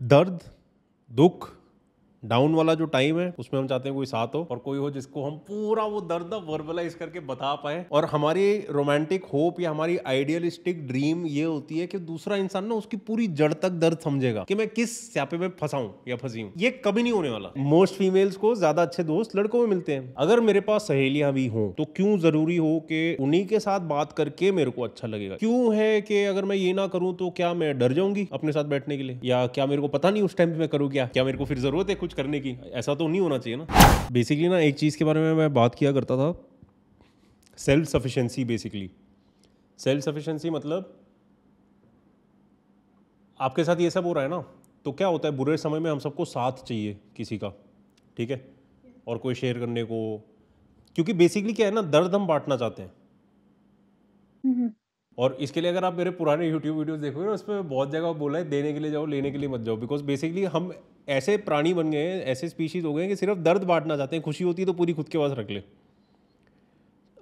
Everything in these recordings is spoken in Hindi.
दर्द, दुख, डाउन वाला जो टाइम है उसमें हम चाहते हैं कोई साथ हो और कोई हो जिसको हम पूरा वो दर्द वर्बलाइज करके बता पाए। और हमारी रोमांटिक होप या हमारी आइडियलिस्टिक ड्रीम ये होती है कि दूसरा इंसान ना उसकी पूरी जड़ तक दर्द समझेगा कि मैं किस स्यापे में फंसा हूं या फंसी हूं। ये कभी नहीं होने वाला। मोस्ट फीमेल्स को ज्यादा अच्छे दोस्त लड़कों में मिलते हैं। अगर मेरे पास सहेलियां भी हों तो क्यों जरूरी हो कि उन्हीं के साथ बात करके मेरे को अच्छा लगेगा? क्यों है कि अगर मैं ये ना करूं तो क्या मैं डर जाऊंगी अपने साथ बैठने के लिए, या क्या मेरे को पता नहीं उस टाइम पे मैं करूँ क्या मेरे को फिर जरूरत है कुछ करने की? ऐसा तो नहीं होना चाहिए ना। बेसिकली ना एक चीज़ के बारे में मैं बात किया करता था, self sufficiency. Basically self sufficiency मतलब आपके साथ ये सब हो रहा है ना, तो क्या होता है बुरे समय में हम सबको साथ चाहिए किसी का, ठीक है, और कोई शेयर करने को। क्योंकि बेसिकली क्या है ना, दर्द हम बांटना चाहते हैं। हम्म। और इसके लिए अगर आप मेरे पुराने यूट्यूब वीडियोस देखोगे ना, उसमें बहुत जगह बोला है देने के लिए जाओ, लेने के लिए मत जाओ। बिकॉज बेसिकली हम ऐसे प्राणी बन गए हैं, ऐसे स्पीशीज हो गए हैं कि सिर्फ दर्द बांटना चाहते हैं। खुशी होती है तो पूरी खुद के पास रख ले।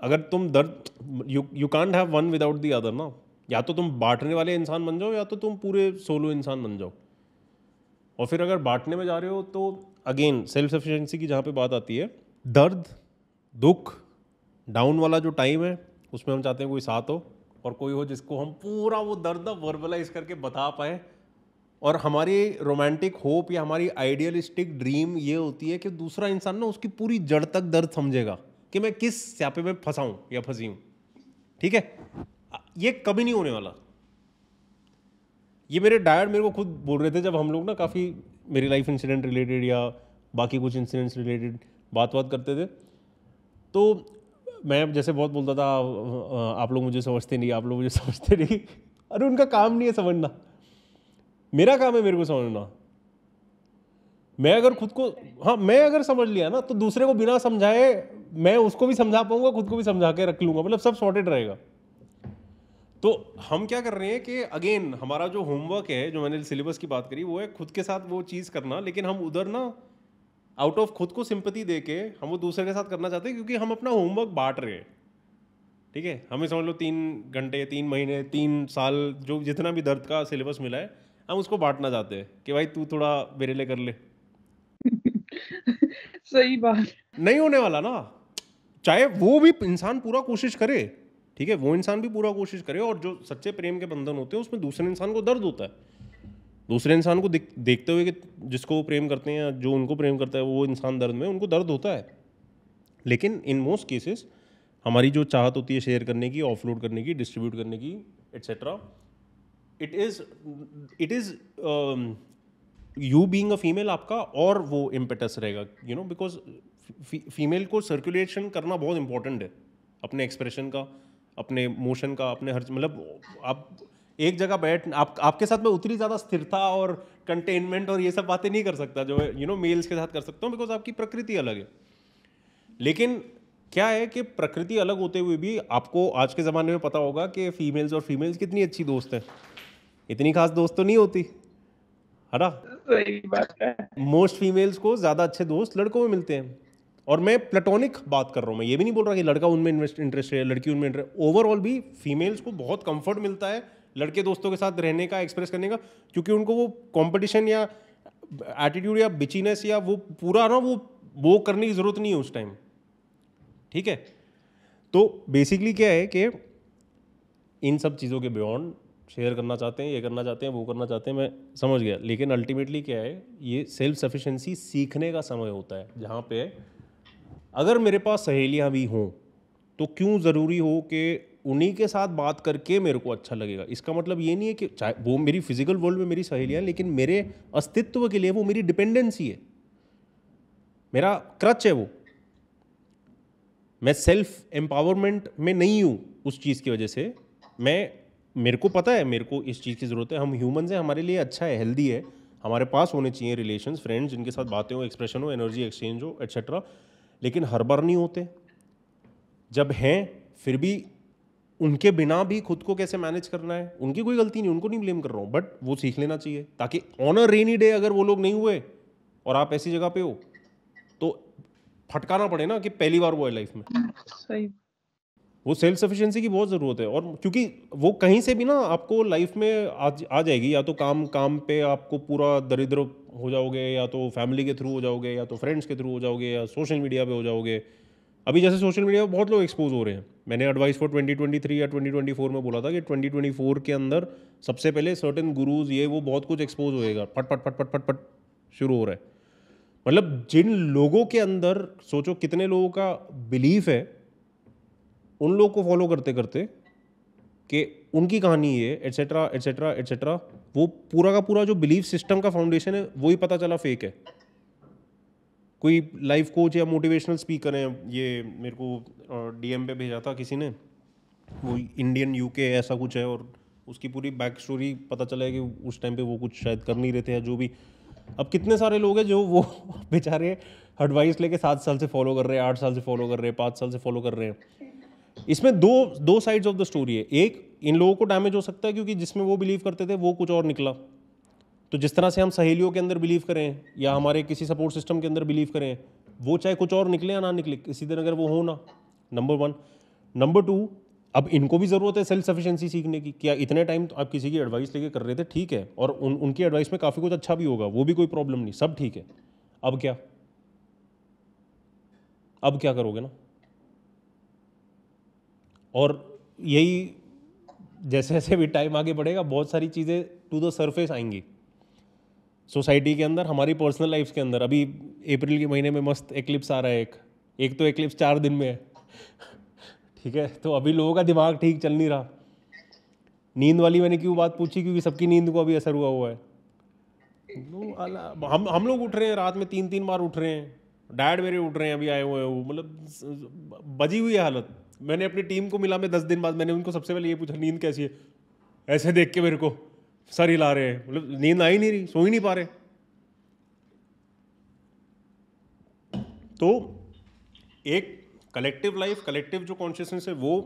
अगर तुम दर्द you can't have one without the other ना। या तो तुम बांटने वाले इंसान बन जाओ या तो तुम पूरे सोलो इंसान बन जाओ। और फिर अगर बांटने में जा रहे हो तो अगेन सेल्फ सफिशिएंसी की जहाँ पे बात आती है, दर्द, दुख, डाउन वाला जो टाइम है उसमें हम चाहते हैं कोई साथ हो और कोई हो जिसको हम पूरा वो दर्द वर्बलाइज करके बता पाए। और हमारी रोमांटिक होप या हमारी आइडियलिस्टिक ड्रीम ये होती है कि दूसरा इंसान ना उसकी पूरी जड़ तक दर्द समझेगा कि मैं किस स्यापे में फंसा हूं या फंसी हूं। ठीक है, ये कभी नहीं होने वाला। ये मेरे डैड मेरे को खुद बोल रहे थे जब हम लोग ना काफ़ी मेरी लाइफ इंसिडेंट रिलेटेड या बाकी कुछ इंसिडेंट्स रिलेटेड बात करते थे। तो मैं जैसे बहुत बोलता था, आप लोग मुझे समझते नहीं, आप लोग मुझे समझते नहीं। अरे उनका काम नहीं है समझना, मेरा काम है मेरे को समझना। मैं अगर खुद को, हाँ मैं अगर समझ लिया ना तो दूसरे को बिना समझाए मैं उसको भी समझा पाऊंगा, खुद को भी समझा के रख लूंगा, मतलब सब सॉर्टेड रहेगा। तो हम क्या कर रहे हैं कि अगेन हमारा जो होमवर्क है, जो मैंने सिलेबस की बात करी, वो है खुद के साथ वो चीज़ करना। लेकिन हम उधर ना आउट ऑफ खुद को सिंपैथी दे के हम वो दूसरे के साथ करना चाहते हैं, क्योंकि हम अपना होमवर्क बांट रहे हैं। ठीक है, हमें समझ लो 3 घंटे, 3 महीने, 3 साल, जो जितना भी दर्द का सिलेबस मिला है, हम उसको बांटना चाहते हैं कि भाई तू थोड़ा मेरे लिए कर ले। सही बात। नहीं होने वाला ना। चाहे वो भी इंसान पूरा कोशिश करे, ठीक है, वो इंसान भी पूरा कोशिश करे, और जो सच्चे प्रेम के बंधन होते हैं उसमें दूसरे इंसान को दर्द होता है। दूसरे इंसान को देखते हुए कि जिसको वो प्रेम करते हैं या जो उनको प्रेम करता है वो इंसान दर्द में, उनको दर्द होता है। लेकिन इन मोस्ट केसेस हमारी जो चाहत होती है शेयर करने की, ऑफलोड करने की, डिस्ट्रीब्यूट करने की, etcetera, it is you being a female आपका और वो इम्पेटस रहेगा, बिकॉज फीमेल को सर्कुलेशन करना बहुत इंपॉर्टेंट है, अपने एक्सप्रेशन का, अपने मोशन का, अपने हर मतलब आप एक जगह बैठ, आपके साथ मैं उतनी ज़्यादा स्थिरता और कंटेनमेंट और ये सब बातें नहीं कर सकता जो मेल्स के साथ कर सकता हूँ, बिकॉज आपकी प्रकृति अलग है। लेकिन क्या है कि प्रकृति अलग होते हुए भी आपको आज के ज़माने में पता होगा कि फीमेल्स और फीमेल्स कितनी अच्छी दोस्त हैं। इतनी खास दोस्त तो नहीं होती, है ना। सही बात है। मोस्ट फीमेल्स को ज़्यादा अच्छे दोस्त लड़कों में मिलते हैं। और मैं प्लेटोनिक बात कर रहा हूँ, मैं ये भी नहीं बोल रहा कि लड़का उनमें इंटरेस्ट है, लड़की उनमें इंटरेस्ट। ओवरऑल भी फीमेल्स को बहुत कंफर्ट मिलता है लड़के दोस्तों के साथ रहने का, एक्सप्रेस करने का, क्योंकि उनको वो कंपटीशन या एटीट्यूड या बिचीनेस या वो पूरा ना वो करने की ज़रूरत नहीं है उस टाइम। ठीक है, तो बेसिकली क्या है कि इन सब चीज़ों के बियॉन्ड शेयर करना चाहते हैं, ये करना चाहते हैं, वो करना चाहते हैं, मैं समझ गया। लेकिन अल्टीमेटली क्या है, ये सेल्फ सफिशिएंसी सीखने का समय होता है, जहाँ पे अगर मेरे पास सहेलियाँ भी हों तो क्यों ज़रूरी हो कि उन्हीं के साथ बात करके मेरे को अच्छा लगेगा? इसका मतलब ये नहीं है कि चाहे वो मेरी फिजिकल वर्ल्ड में मेरी सहेलियाँ, लेकिन मेरे अस्तित्व के लिए वो मेरी डिपेंडेंसी है, मेरा क्रच है वो। मैं सेल्फ एम्पावरमेंट में नहीं हूँ उस चीज़ की वजह से। मेरे को पता है मेरे को इस चीज़ की ज़रूरत है, हम ह्यूमंस हैं, हमारे लिए अच्छा है, हेल्दी है, हमारे पास होने चाहिए रिलेशंस, फ्रेंड्स जिनके साथ बातें हो, एक्सप्रेशन हो, एनर्जी एक्सचेंज हो, एट्सेट्रा। लेकिन हर बार नहीं होते। जब हैं फिर भी उनके बिना भी खुद को कैसे मैनेज करना है, उनकी कोई गलती नहीं, उनको नहीं ब्लेम कर रहा हूँ, बट वो सीख लेना चाहिए, ताकि ऑन अ रेनी डे अगर वो लोग नहीं हुए और आप ऐसी जगह पे हो तो फटकाना पड़े ना कि पहली बार वो है लाइफ में। सही। वो सेल्फ सफिशिएंसी की बहुत ज़रूरत है। और क्योंकि वो कहीं से भी ना आपको लाइफ में आ जाएगी, या तो काम काम पे आपको पूरा दरिद्र हो जाओगे, या तो फैमिली के थ्रू हो जाओगे, या तो फ्रेंड्स के थ्रू हो जाओगे, या सोशल मीडिया पे हो जाओगे। अभी जैसे सोशल मीडिया पे बहुत लोग एक्सपोज हो रहे हैं। मैंने एडवाइस फॉर 2023 या 2024 में बोला था कि 2024 के अंदर सबसे पहले सर्टेन गुरुज ये वो बहुत कुछ एक्सपोज होएगा, फट फट फट फट फट फट शुरू हो रहा है। मतलब जिन लोगों के अंदर सोचो कितने लोगों का बिलीफ है, उन लोग को फॉलो करते करते कि उनकी कहानी है एटसेट्रा एटसेट्रा एटसेट्रा, वो पूरा का पूरा जो बिलीफ सिस्टम का फाउंडेशन है वही पता चला फेक है। कोई लाइफ कोच या मोटिवेशनल स्पीकर हैं, ये मेरे को डीएम पे भेजा था किसी ने, वो इंडियन यूके ऐसा कुछ है, और उसकी पूरी बैक स्टोरी पता चला है कि उस टाइम पे वो कुछ शायद कर नहीं रहे थे या जो भी। अब कितने सारे लोग हैं जो वो बेचारे एडवाइस लेके 7 साल से फॉलो कर रहे हैं, 8 साल से फॉलो कर रहे हैं, 5 साल से फॉलो कर रहे हैं। इसमें दो साइड्स ऑफ द स्टोरी है। एक, इन लोगों को डैमेज हो सकता है क्योंकि जिसमें वो बिलीव करते थे वो कुछ और निकला। तो जिस तरह से हम सहेलियों के अंदर बिलीव करें या हमारे किसी सपोर्ट सिस्टम के अंदर बिलीव करें, वो चाहे कुछ और निकले या ना निकले, किसी दिन अगर वो हो ना, नंबर 1। नंबर 2, अब इनको भी ज़रूरत है सेल्फ सफिशिएंसी सीखने की। क्या इतने टाइम तो आप किसी की एडवाइस लेके कर रहे थे, ठीक है, और उनकी एडवाइस में काफ़ी कुछ अच्छा भी होगा, वो भी कोई प्रॉब्लम नहीं, सब ठीक है। अब क्या, अब क्या करोगे ना? और यही जैसे जैसे भी टाइम आगे बढ़ेगा बहुत सारी चीज़ें टू द सरफेस आएंगी सोसाइटी के अंदर, हमारी पर्सनल लाइफ के अंदर। अभी अप्रैल के महीने में मस्त एक्लिप्स आ रहा है, एक तो एक्लिप्स 4 दिन में है ठीक है, तो अभी लोगों का दिमाग ठीक चल नहीं रहा। नींद वाली मैंने क्यों बात पूछी, क्योंकि सबकी नींद को अभी असर हुआ है। हम लोग उठ रहे हैं रात में 3-3 बार उठ रहे हैं, डैड मेरे उठ रहे हैं अभी आए हुए हैं, वो मतलब बजी हुई है हालत। मैंने अपनी टीम को मिला, मैं 10 दिन बाद मैंने उनको सबसे पहले ये पूछा नींद कैसी है, ऐसे देख के मेरे को सर हिला रहे हैं, मतलब नींद आ ही नहीं रही, सो ही नहीं पा रहे। तो एक कलेक्टिव लाइफ, कलेक्टिव जो कॉन्शियसनेस है, वो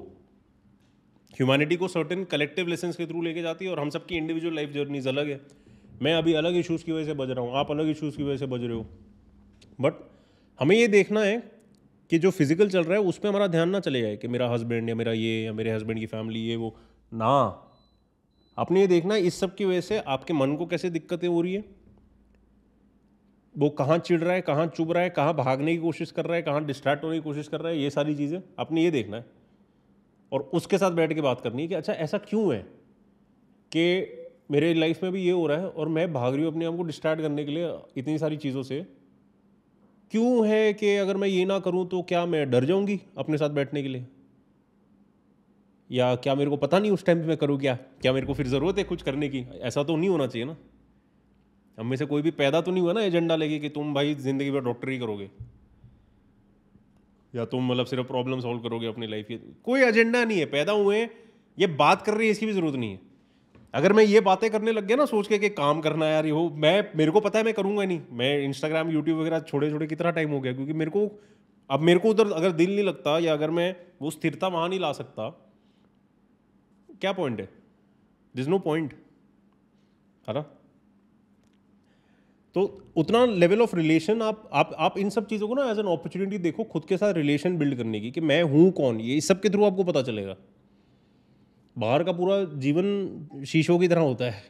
ह्यूमैनिटी को सर्टेन कलेक्टिव लेसन्स के थ्रू लेके जाती है, और हम सबकी इंडिविजुअल लाइफ जर्नीज अलग है। मैं अभी अलग इश्यूज़ की वजह से बज रहा हूँ, आप अलग इश्यूज़ की वजह से बज रहे हो, बट हमें ये देखना है कि जो फिजिकल चल रहा है उस पर हमारा ध्यान ना चले जाए कि मेरा हस्बैंड या मेरा ये या मेरे हस्बैंड की फैमिली ये वो ना। आपने ये देखना है इस सब की वजह से आपके मन को कैसे दिक्कतें हो रही है, वो कहाँ चिढ़ रहा है, कहाँ चुभ रहा है, कहाँ भागने की कोशिश कर रहा है, कहाँ डिस्ट्रैक्ट होने की कोशिश कर रहा है, ये सारी चीज़ें आपने ये देखना है। और उसके साथ बैठ के बात करनी है कि अच्छा ऐसा क्यों है कि मेरे लाइफ में भी ये हो रहा है और मैं भाग रही हूँ अपने आप को डिस्ट्रैक्ट करने के लिए इतनी सारी चीज़ों से। क्यों है कि अगर मैं ये ना करूँ तो क्या मैं डर जाऊँगी अपने साथ बैठने के लिए, या क्या मेरे को पता नहीं उस टाइम पे मैं करूँ क्या मेरे को फिर ज़रूरत है कुछ करने की? ऐसा तो नहीं होना चाहिए ना। हम में से कोई भी पैदा तो नहीं हुआ ना एजेंडा लेके कि तुम भाई ज़िंदगी भर डॉक्टर ही करोगे, या तुम मतलब सिर्फ प्रॉब्लम सॉल्व करोगे अपनी लाइफ की। कोई एजेंडा नहीं है, पैदा हुए हैं, ये बात कर रही है इसकी भी ज़रूरत नहीं है। अगर मैं ये बातें करने लग गया ना सोच के कि काम करना है यार, ये हो, मेरे को पता है मैं करूँगा नहीं। मैं इंस्टाग्राम यूट्यूब वगैरह छोड़े छोड़े कितना टाइम हो गया, क्योंकि मेरे को उधर अगर दिल नहीं लगता, या अगर मैं वो स्थिरता वहाँ नहीं ला सकता, क्या पॉइंट है? दिस इज नो पॉइंट, है ना? तो उतना लेवल ऑफ रिलेशन आप इन सब चीज़ों को ना एज एन अपॉर्चुनिटी देखो खुद के साथ रिलेशन बिल्ड करने की, कि मैं हूँ कौन, ये इस सब के थ्रू आपको पता चलेगा। बाहर का पूरा जीवन शीशों की तरह होता है,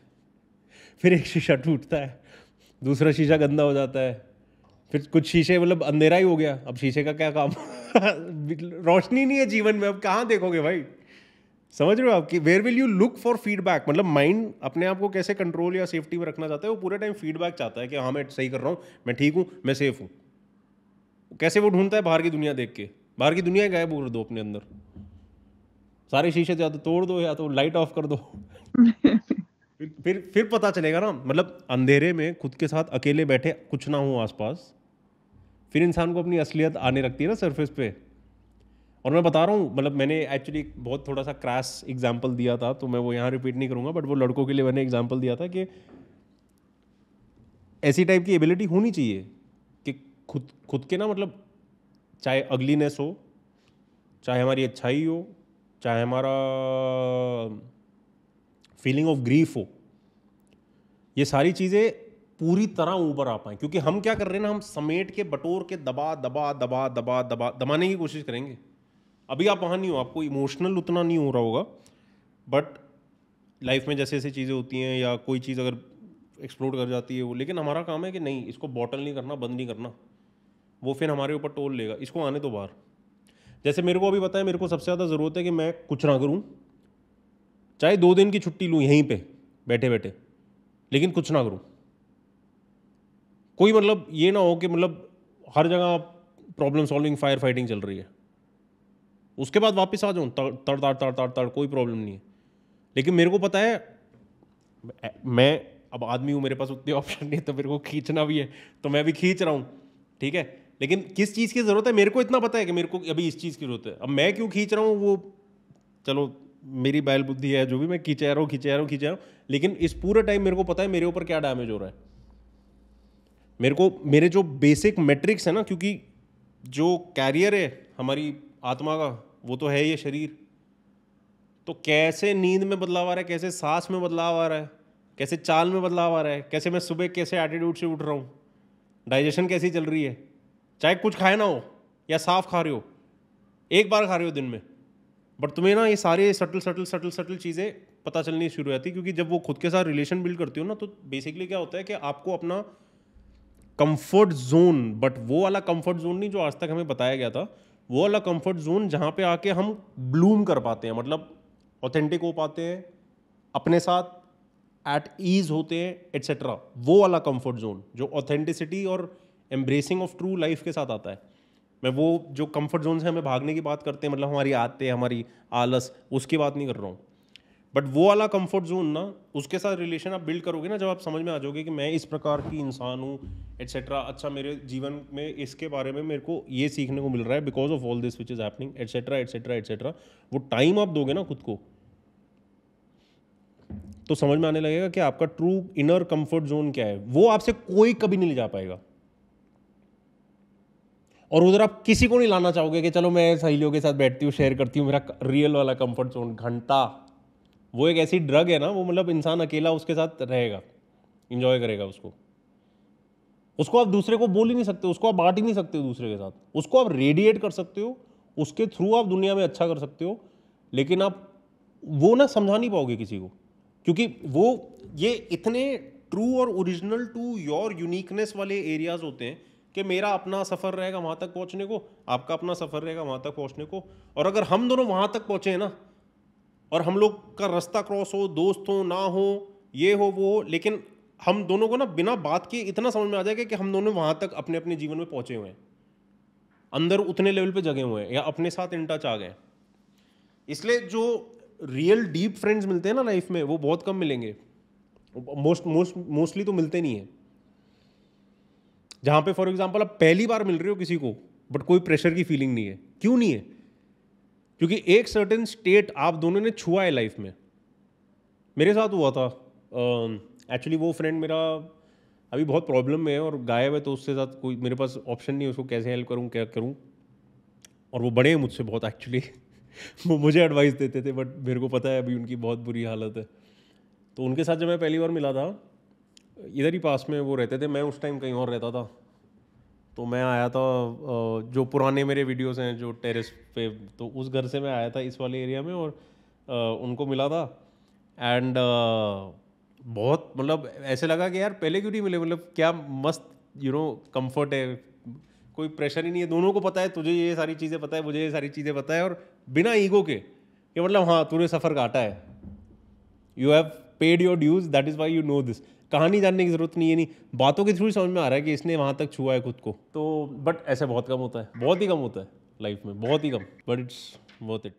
फिर एक शीशा टूटता है, दूसरा शीशा गंदा हो जाता है, फिर कुछ शीशे मतलब अंधेरा ही हो गया, अब शीशे का क्या काम रोशनी नहीं है जीवन में, अब कहाँ देखोगे भाई? समझ रहे हो आप कि where will you look for feedback? मतलब माइंड अपने आप को कैसे कंट्रोल या सेफ्टी में रखना चाहता है, वो पूरे टाइम फीडबैक चाहता है कि हाँ मैं सही कर रहा हूँ, मैं ठीक हूँ, मैं सेफ हूँ। कैसे वो ढूंढता है? बाहर की दुनिया देख के। बाहर की दुनिया गायब कर दो अपने अंदर, सारे शीशे या तो तोड़ दो या तो लाइट ऑफ कर दो फिर पता चलेगा ना। मतलब अंधेरे में खुद के साथ अकेले बैठे कुछ ना हो आसपास, फिर इंसान को अपनी असलियत आने लगती है ना सरफेस पे। और मैं बता रहा हूँ, मतलब मैंने एक्चुअली बहुत थोड़ा सा क्रैश एग्जाम्पल दिया था, तो मैं वो यहाँ रिपीट नहीं करूँगा, बट वो लड़कों के लिए मैंने एग्जाम्पल दिया था कि ऐसी टाइप की एबिलिटी होनी चाहिए कि खुद के ना, मतलब चाहे अगलीनेस हो, चाहे हमारी अच्छाई हो, चाहे हमारा फीलिंग ऑफ ग्रीफ हो, ये सारी चीज़ें पूरी तरह ऊपर आ पाएँ। क्योंकि हम क्या कर रहे हैं ना, हम समेट के बटोर के दबाने की कोशिश करेंगे। अभी आप वहाँ नहीं हो, आपको इमोशनल उतना नहीं हो रहा होगा, बट लाइफ में जैसे जैसे चीज़ें होती हैं या कोई चीज़ अगर एक्सप्लोर कर जाती है वो, लेकिन हमारा काम है कि नहीं, इसको बॉटल नहीं करना, बंद नहीं करना, वो फिर हमारे ऊपर टोल लेगा, इसको आने तो बाहर। जैसे मेरे को अभी पता है मेरे को सबसे ज़्यादा ज़रूरत है कि मैं कुछ ना करूँ, चाहे 2 दिन की छुट्टी लूँ यहीं पे बैठे बैठे, लेकिन कुछ ना करूँ। कोई मतलब ये ना हो कि मतलब हर जगह प्रॉब्लम सॉल्विंग फायर फाइटिंग चल रही है, उसके बाद वापस आ जाऊँ तड़ तड़ तड़ तड़ तड़ तड़, कोई प्रॉब्लम नहीं है। लेकिन मेरे को पता है मैं अब आदमी हूँ, मेरे पास उतने ऑप्शन नहीं है, तो मेरे को खींचना भी है, तो मैं भी खींच रहा हूँ, ठीक है। लेकिन किस चीज़ की ज़रूरत है मेरे को इतना पता है कि मेरे को अभी इस चीज़ की ज़रूरत है। अब मैं क्यों खींच रहा हूँ वो चलो मेरी बैल बुद्धि है, जो भी मैं खींचा रहा हूँ खींचा रहा हूँ खींचा रहा हूँ, लेकिन इस पूरे टाइम मेरे को पता है मेरे ऊपर क्या डैमेज हो रहा है। मेरे को मेरे जो बेसिक मैट्रिक्स है ना, क्योंकि जो कैरियर है हमारी आत्मा का वो तो है ये शरीर, तो कैसे नींद में बदलाव आ रहा है, कैसे सांस में बदलाव आ रहा है, कैसे चाल में बदलाव आ रहा है, कैसे मैं सुबह कैसे एटीट्यूड से उठ रहा हूँ, डाइजेशन कैसी चल रही है, चाहे कुछ खाए ना हो या साफ खा रहे हो, एक बार खा रहे हो दिन में, बट तुम्हें ना ये सारे सटल सटल सटल सटल चीज़ें पता चलनी शुरू हो जाती, क्योंकि जब वो खुद के साथ रिलेशन बिल्ड करती हो ना, तो बेसिकली क्या होता है कि आपको अपना कंफर्ट जोन, बट वो वाला कंफर्ट जोन नहीं जो आज तक हमें बताया गया था, वो वाला कंफर्ट जोन जहाँ पे आके हम ब्लूम कर पाते हैं, मतलब ऑथेंटिक हो पाते हैं, अपने साथ एट ईज होते हैं एट्सेट्रा, वो वाला कंफर्ट जोन जो ऑथेंटिसिटी और एम्ब्रेसिंग ऑफ ट्रू लाइफ के साथ आता है। मैं वो जो कंफर्ट जोन से हमें भागने की बात करते हैं, मतलब हमारी आदतें, हमारी आलस, उसकी बात नहीं कर रहा हूँ, बट वो वाला कंफर्ट जोन ना, उसके साथ रिलेशन आप बिल्ड करोगे ना, जब आप समझ में आ जाओगे कि मैं इस प्रकार की इंसान हूँ एट्सेट्रा, अच्छा मेरे जीवन में इसके बारे में मेरे को ये सीखने को मिल रहा है because of all this which is happening etcetera etcetera etcetera, वो टाइम आप दोगे ना खुद को, तो समझ में आने लगेगा कि आपका ट्रू इनर कंफर्ट जोन क्या है। वो आपसे कोई कभी नहीं ले जा पाएगा, और उधर आप किसी को नहीं लाना चाहोगे कि चलो मैं सहेलियों के साथ बैठती हूँ, शेयर करती हूँ मेरा रियल वाला कंफर्ट जोन। घंटा वो एक ऐसी ड्रग है ना, वो मतलब इंसान अकेला उसके साथ रहेगा, इंजॉय करेगा उसको आप दूसरे को बोल ही नहीं सकते, उसको आप बांट ही नहीं सकते हो दूसरे के साथ, उसको आप रेडिएट कर सकते हो, उसके थ्रू आप दुनिया में अच्छा कर सकते हो, लेकिन आप वो ना समझा नहीं पाओगे किसी को, क्योंकि वो ये इतने ट्रू और ओरिजिनल टू योर यूनिकनेस वाले एरियाज होते हैं कि मेरा अपना सफ़र रहेगा वहाँ तक पहुँचने को, आपका अपना सफ़र रहेगा वहाँ तक पहुँचने को, और अगर हम दोनों वहाँ तक पहुँचे हैं ना, और हम लोग का रास्ता क्रॉस हो, दोस्त हो ना हो, ये हो वो हो, लेकिन हम दोनों को ना बिना बात के इतना समझ में आ जाएगा कि हम दोनों वहाँ तक अपने अपने जीवन में पहुँचे हुए हैं, अंदर उतने लेवल पे जगे हुए हैं या अपने साथ इन टच आ गए। इसलिए जो रियल डीप फ्रेंड्स मिलते हैं ना लाइफ में, वो बहुत कम मिलेंगे, मोस्टली तो मिलते नहीं है। जहाँ पे फॉर एग्जांपल आप पहली बार मिल रहे हो किसी को, बट कोई प्रेशर की फीलिंग नहीं है। क्यों नहीं है? क्योंकि एक सर्टेन स्टेट आप दोनों ने छुआ है लाइफ में। मेरे साथ हुआ था एक्चुअली, वो फ्रेंड मेरा अभी बहुत प्रॉब्लम में है और गायब है, तो उसके साथ कोई मेरे पास ऑप्शन नहीं है, उसको कैसे हेल्प करूँ, क्या करूँ। और वो बड़े हैं मुझसे बहुत एक्चुअली वो मुझे एडवाइस देते थे, बट मेरे को पता है अभी उनकी बहुत बुरी हालत है। तो उनके साथ जब मैं पहली बार मिला था, इधर ही पास में वो रहते थे, मैं उस टाइम कहीं और रहता था। तो मैं आया था, जो पुराने मेरे वीडियोस हैं जो टेरेस पे, तो उस घर से मैं आया था इस वाले एरिया में, और उनको मिला था। एंड बहुत मतलब ऐसे लगा कि यार पहले क्यों नहीं मिले, मतलब क्या मस्त कंफर्ट है, कोई प्रेशर ही नहीं है, दोनों को पता है, तुझे ये सारी चीज़ें पता है, मुझे ये सारी चीज़ें पता है, और बिना ईगो के कि मतलब हाँ तूने सफ़र काटा है, you have paid your dues, that is why you know this. कहानी जानने की ज़रूरत नहीं है, नहीं बातों के थ्रू समझ में आ रहा है कि इसने वहाँ तक छुआ है खुद को। तो बट ऐसे बहुत कम होता है, बहुत ही कम होता है लाइफ में, बहुत ही कम, बट इट्स वर्थ इट।